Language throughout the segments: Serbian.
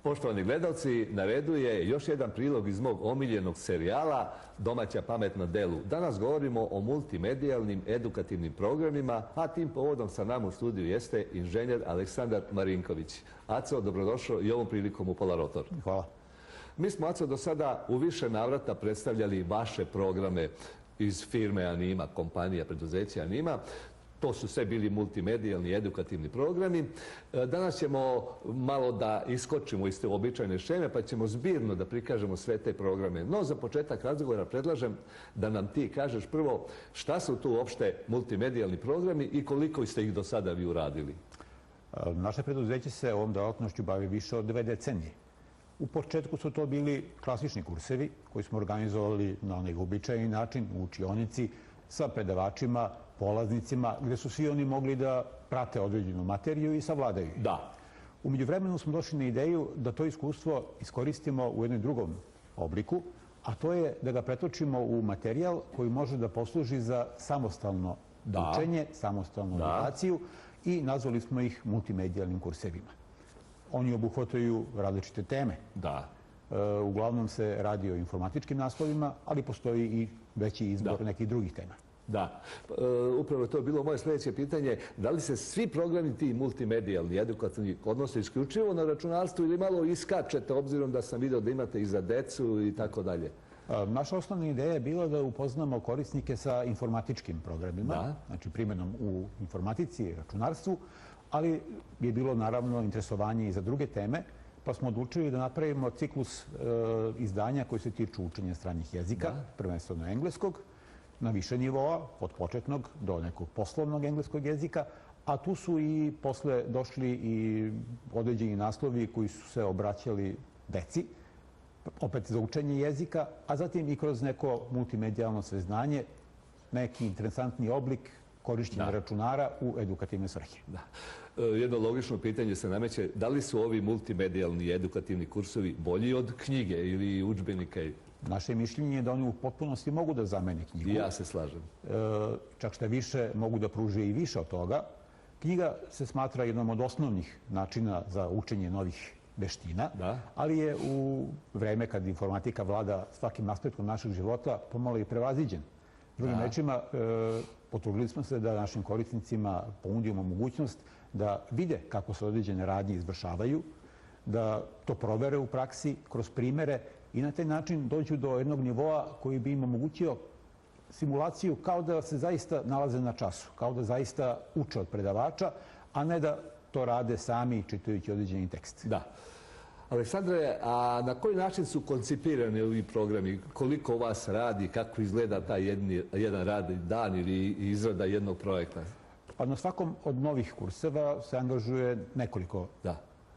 Poštovani gledalci, na redu je još jedan prilog iz mog omiljenog serijala Domaća pamet na delu. Danas govorimo o multimedijalnim edukativnim programima, a tim povodom sa nama u studiju jeste inženjer Aleksandar Marinković. Aco, dobrodošao i ovom prilikom u Pola Rotor. Hvala. Mi smo, Aco, do sada u više navrata predstavljali vaše programe iz firme Anima, kompanija, preduzeća Anima. To su sve bili multimedijalni edukativni programi. Danas ćemo malo da iskočimo iz te uobičajene šeme, pa ćemo zbirno da prikažemo sve te programe. No, za početak razgovora predlažem da nam ti kažeš prvo šta su tu uopšte multimedijalni programi i koliko ste ih do sada vi uradili. Naše preduzeće se ovom delatnošću bavi više od 2 decenije. U početku su to bili klasični kursevi koji smo organizovali na onaj uobičajeni način u učionici sa predavačima, polaznicima, gde su svi oni mogli da prate određenu materiju i savladaju. Da. U međuvremenu smo došli na ideju da to iskustvo iskoristimo u jednom drugom obliku, a to je da ga pretočimo u materijal koji može da posluži za samostalno učenje, samostalnu edukaciju i nazvali smo ih multimedijalnim kursevima. Oni obuhvataju različite teme. Da. Uglavnom se radi o informatičkim naslovima, ali postoji i veći izbor nekih drugih tema. Da. Upravo to je bilo moje sljedeće pitanje. Da li se svi programi ti multimedijalni, edukativni odnose isključivo na računarstvu ili malo iskačete, obzirom da sam vidio da imate i za decu i tako dalje? Naša osnovna ideja je bila da upoznamo korisnike sa informatičkim programima, znači primjenom u informatici i računarstvu, ali je bilo naravno interesovanje i za druge teme, pa smo odlučili da napravimo ciklus izdanja koji se tiču učenja stranih jezika, prvenstveno engleskog, na više nivoa, od početnog do nekog poslovnog engleskog jezika, a tu su i posle došli i određeni naslovi koji su se obraćali deci, opet za učenje jezika, a zatim i kroz neko multimedijalno sveznanje, neki interesantni oblik korišćenja računara u edukativne svrhe. Jedno logično pitanje se nameće, da li su ovi multimedijalni edukativni kursovi bolji od knjige ili udžbenika? Naše mišljenje je da oni u potpunosti mogu da zamene knjigu. I ja se slažem. Čak što više mogu da pruže i više od toga. Knjiga se smatra jednom od osnovnih načina za učenje novih veština, ali je u vreme kad informatika vlada svakim aspektom našeg života pomalo i prevaziđen. Drugim rečima, potrudili smo se da našim korisnicima ponudimo mogućnost da vide kako se određene radnje izvršavaju, da to provere u praksi kroz primere i na taj način dođu do jednog nivoa koji bi im omogućio simulaciju kao da se zaista nalaze na času, kao da zaista uče od predavača, a ne da to rade sami čitajući određeni tekst. Da. Aleksandre, a na koji način su koncipirani ovi programi? Koliko vas radi, kako izgleda taj jedan radni dan ili izrada jednog projekta? Pa na svakom od novih kurseva se angažuje nekoliko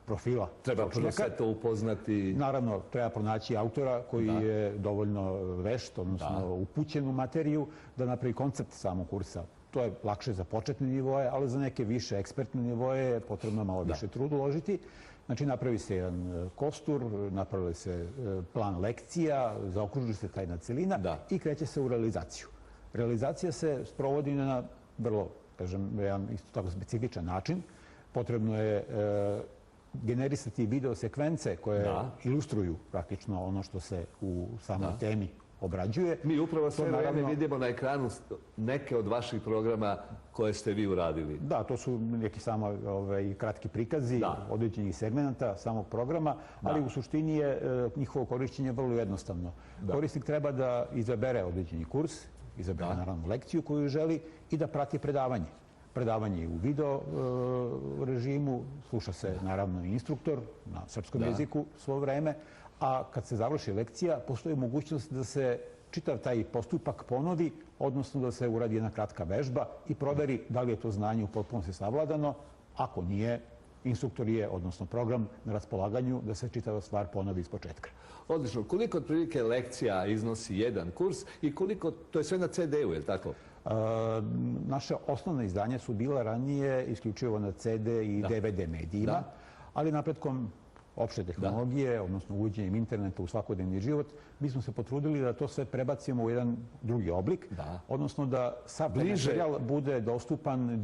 profila. Treba sve to upoznati. Naravno, treba pronaći autora koji je dovoljno vešt, odnosno upućen u materiju, da napravi koncept samog kursa. To je lakše za početne nivoje, ali za neke više ekspertne nivoje je potrebno malo više truda uložiti. Znači, napravi se jedan kostur, napravi se plan lekcija, zaokruži se tajna celina i kreće se u realizaciju. Realizacija se sprovodi na vrlo, kažem, jedan isto tako specifičan način. Potrebno je generisati video sekvence koje ilustruju praktično ono što se u samoj temi obrađuje. Mi upravo sve vreme vidimo na ekranu neke od vaših programa koje ste vi uradili. Da, to su neki samo kratki prikazi određenih segmenta samog programa, ali u suštini je njihovo korišćenje vrlo jednostavno. Korisnik treba da izabere određeni kurs, izabere naravno lekciju koju želi i da prati predavanje. Predavanje u video režimu, sluša se naravno i instruktor na srpskom jeziku svo vreme, a kad se završi lekcija, postoji mogućnost da se čitav taj postupak ponovi, odnosno da se uradi jedna kratka vežba i proveri da li je to znanje u potpunosti savladano. Ako nije, instruktor je, odnosno program, na raspolaganju da se čitava stvar ponovi iz početka. Odlično. Koliko otprilike lekcija iznosi jedan kurs i koliko, to je sve na CD-u, je li tako? Naše osnovne izdanja su bila ranije isključivo na CD i DVD medijima, ali napretkom opšte tehnologije, odnosno uvođenjem interneta u svakodnevni život, mi smo se potrudili da to sve prebacimo u jedan drugi oblik, odnosno da sav materijal bude dostupan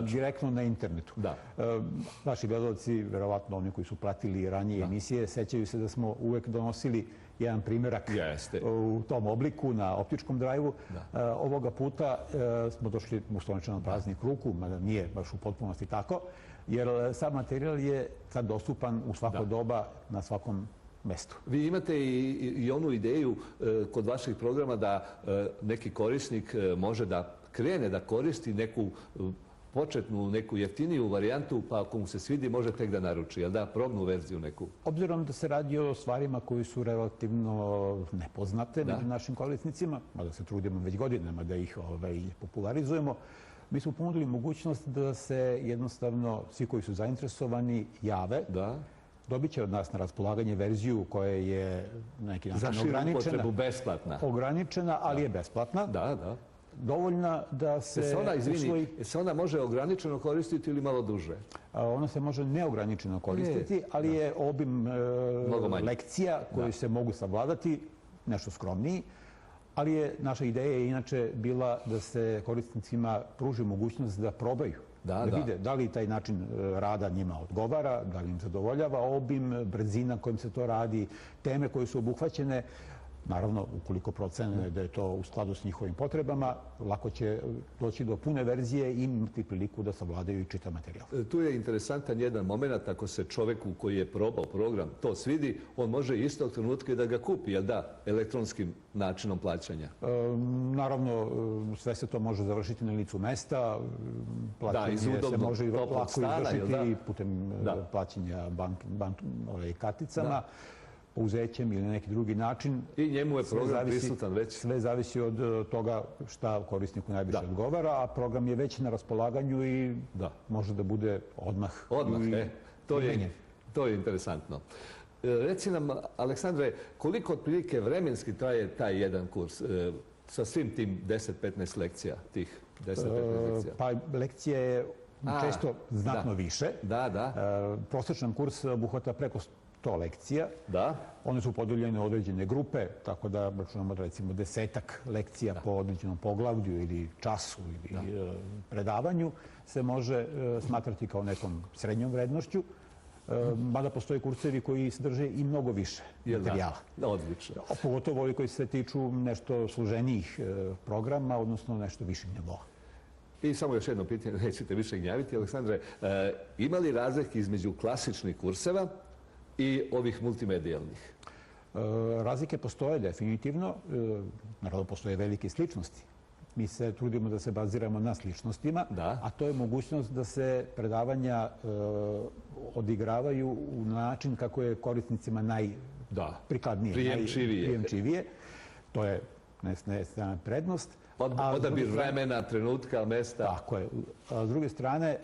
direktno na internetu. Naši gledalci, verovatno oni koji su pratili ranije emisije, sećaju se da smo uvek donosili jedan primjerak u tom obliku na optičkom drajvu. Ovoga puta smo došli uslovničeno na praznik ruku, mada nije baš u potpunosti tako, jer sam materijal je sad dostupan u svako doba na svakom mestu. Vi imate i onu ideju kod vaših programa da neki korisnik može da krene da koristi neku početnu, neku jeftiniju varijantu, pa ako mu se svidi može tek da naruči, jel da, probnu verziju neku? Obzirom da se radi o stvarima koji su relativno nepoznate među našim korisnicima, mada se trudimo već godinama da ih popularizujemo, mi smo ponudili mogućnost da se jednostavno svi koji su zainteresovani jave. Dobit će od nas na raspolaganje verziju koja je na neki način ograničena. Za širu upotrebu besplatna. Ograničena, ali je besplatna. Dovoljna da se usvoji... Se ona može ograničeno koristiti ili malo duže? Ona se može neograničeno koristiti, ali je obim lekcija koji se mogu savladati nešto skromniji. Ali je naša ideja inače bila da se korisnicima pruži mogućnost da probaju, da vide da li taj način rada njima odgovara, da li im zadovoljava obim, brzina kojim se to radi, teme koje su obuhvaćene. Naravno, ukoliko procene da je to u skladu s njihovim potrebama, lako će doći do pune verzije i imati priliku da savladaju i čitav materijal. Tu je interesantan jedan moment, ako se čoveku koji je probao program to svidi, on može istog trenutka i da ga kupi, jel da, elektronskim načinom plaćanja? Naravno, sve se to može završiti na licu mesta, plaćanje se može lako izvršiti putem plaćanja karticama, pouzećem ili na neki drugi način. I njemu je program prisutan već? Sve zavisi od toga šta korisniku najviše odgovara, a program je već na raspolaganju i može da bude odmah. To je interesantantno. Reci nam, Aleksandre, koliko otprilike vremenski traje taj jedan kurs sa svim tim 10-15 lekcija, tih 10-15 lekcija? Pa lekcija je često znatno više. Prosječan kurs obuhvata preko 100 lekcija. One su podeljene u određene grupe, tako da računamo da recimo 10-ak lekcija po određenom poglavlju ili času ili predavanju se može smatrati kao nekom srednjom vrednošću, mada postoje kursevi koji sadrže i mnogo više materijala. Odlično. Pogotovo ovi koji se tiču nešto složenijih programa, odnosno nešto višeg nivoa. I samo još jedno pitanje, nećete više gnjaviti, Aleksandre. Ima li razlike između klasičnih kurseva i ovih multimedijalnih? Razlike postoje definitivno. Naravno, postoje velike sličnosti. Mi se trudimo da se baziramo na sličnostima, a to je mogućnost da se predavanja odigravaju u način kako je korisnicima najprikladnije, najprijemčivije. To je nestajna prednost. Odabir vremena, trenutka, mesta. Tako je. S druge strane,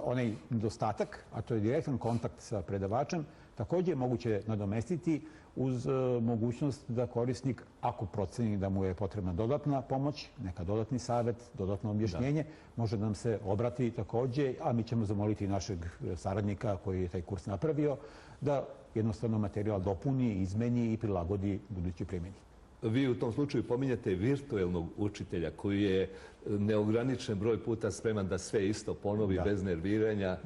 onaj nedostatak, a to je direktan kontakt sa predavačem, također je moguće nadomestiti uz mogućnost da korisnik, ako proceni da mu je potrebna dodatna pomoć, neka dodatni savjet, dodatno objašnjenje, može da nam se obrati također, a mi ćemo zamoliti našeg saradnika koji je taj kurs napravio da jednostavno materijal dopuni, izmeni i prilagodi budućoj primjeni. Vi u tom slučaju pominjate virtualnog učitelja koji je neograničen broj puta spreman da sve isto ponovi bez nerviranja.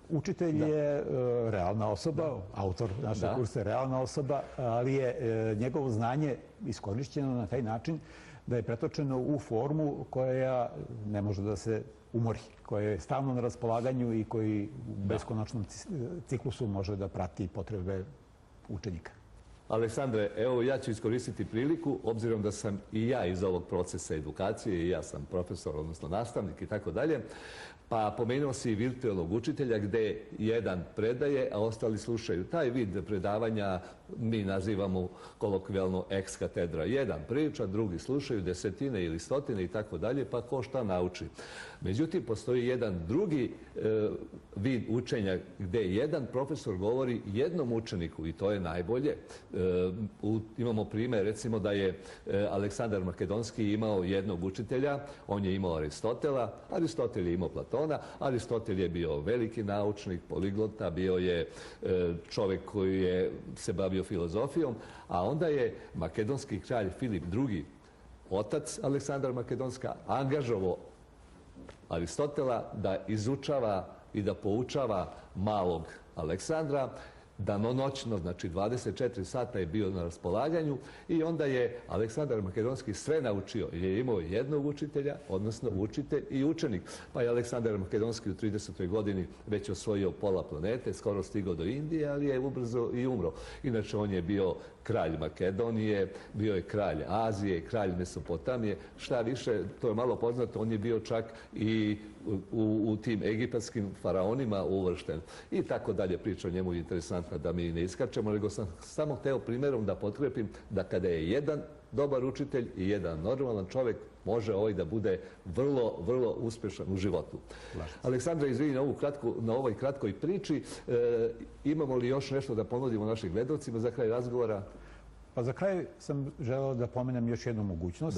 Učitelj je realna osoba, autor našeg kursa je realna osoba, ali je njegovo znanje iskorišćeno na taj način da je pretočeno u formu koja ne može da se umori, koja je stalno na raspolaganju i koji u beskonačnom ciklusu može da prati potrebe učenika. Aleksandre, evo ja ću iskoristiti priliku, obzirom da sam i ja iz ovog procesa edukacije, i ja sam profesor, odnosno nastavnik i tako dalje, pa pomenuo si virtualnog učitelja gdje jedan predaje, a ostali slušaju. Taj vid predavanja mi nazivamo kolokvijalno ex katedra. Jedan priča, drugi slušaju, desetine ili stotine i tako dalje, pa ko šta nauči. Međutim, postoji jedan drugi vid učenja gdje jedan profesor govori jednom učeniku i to je najbolje. Imamo primjer, recimo da je Aleksandar Makedonski imao jednog učitelja, on je imao Aristotela, Aristotel je imao Platona, Aristotel je bio veliki naučnik, poliglota, bio je čovjek koji je se bavio filozofijom, a onda je makedonski kralj Filip II, otac Aleksandra Makedonska, angažovao Aristotela da izučava i da poučava malog Aleksandra, danonoćno, znači 24 sata je bio na raspolaganju i onda je Aleksandar Makedonski sve naučio jer je imao jednog učitelja, odnosno učitelj i učenik. Pa je Aleksandar Makedonski u 30. godini već osvojio pola planete, skoro stigao do Indije, ali je ubrzo i umro. Inače, on je bio kralj Makedonije, bio je kralj Azije, kralj Mesopotamije. Šta više, to je malo poznato, on je bio čak i u tim egipatskim faraonima uvršten. I tako dalje, priča o njemu je interesantna da mi ne iskačemo, nego sam samo hteo primjerom da potkrepim da kada je jedan dobar učitelj i jedan normalan čovjek može da bude vrlo, vrlo uspješan u životu. Aleksandra, izvini na ovoj kratkoj priči. Imamo li još nešto da ponudimo našim gledalcima za kraj razgovora? Pa za kraj sam želeo da pomenem još jednu mogućnost,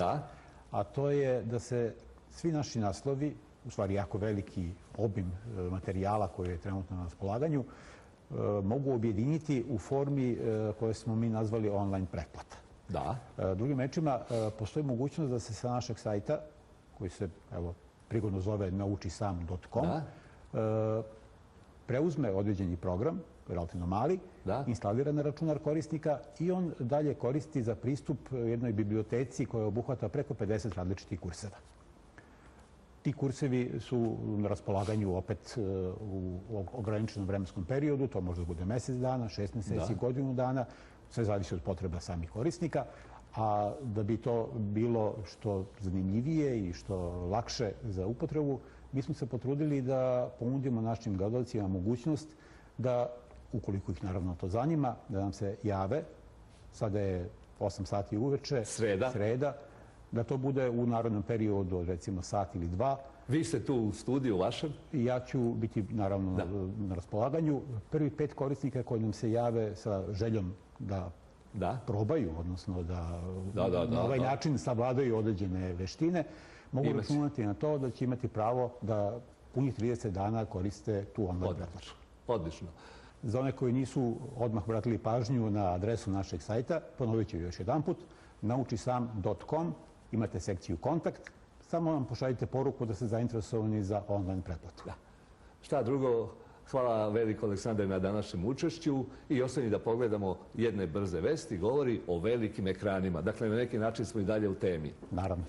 a to je da se svi naši naslovi, u stvari jako veliki obim materijala koji je trenutno na raspolaganju, mogu objediniti u formi koju smo mi nazvali online pretplata. Drugim rečima, postoji mogućnost da se sa našeg sajta, koji se prigodno zove naučisam.com, preuzme određeni program, relativno mali, instalira na računar korisnika i on dalje koristi za pristup jednoj biblioteci koja obuhvata preko 50 različitih kurseva. Ti kursevi su na raspolaganju opet u ograničenom vremenskom periodu, to može da bude mjesec dana, 6 mjeseci, godinu dana, sve zavisi od potreba samih korisnika, a da bi to bilo što zanimljivije i što lakše za upotrebu, mi smo se potrudili da ponudimo našim gledalcima mogućnost da, ukoliko ih naravno to zanima, da nam se jave, sada je 8 sati uveče, sreda, da to bude u narednom periodu od recimo sat ili dva. Vi ste tu u studiju vašem? Ja ću biti naravno na raspolaganju. Prvi 5 korisnika koji nam se jave sa željom da probaju, odnosno da na ovaj način savladaju određene veštine, mogu računati na to da će imati pravo da punih 30 dana koriste tu online pretplatu. Odlično. Za one koji nisu odmah obratili pažnju na adresu našeg sajta, ponovit ću još jedanput, naučisam.com, imate sekciju kontakt, samo nam pošaljite poruku da ste zainteresovani za online pretplatu. Šta drugo, hvala veliko Aleksandre na današnjem učešću i ostani da pogledamo jedne brze vesti, govori o velikim ekranima. Dakle, na neki način smo i dalje u temi. Naravno.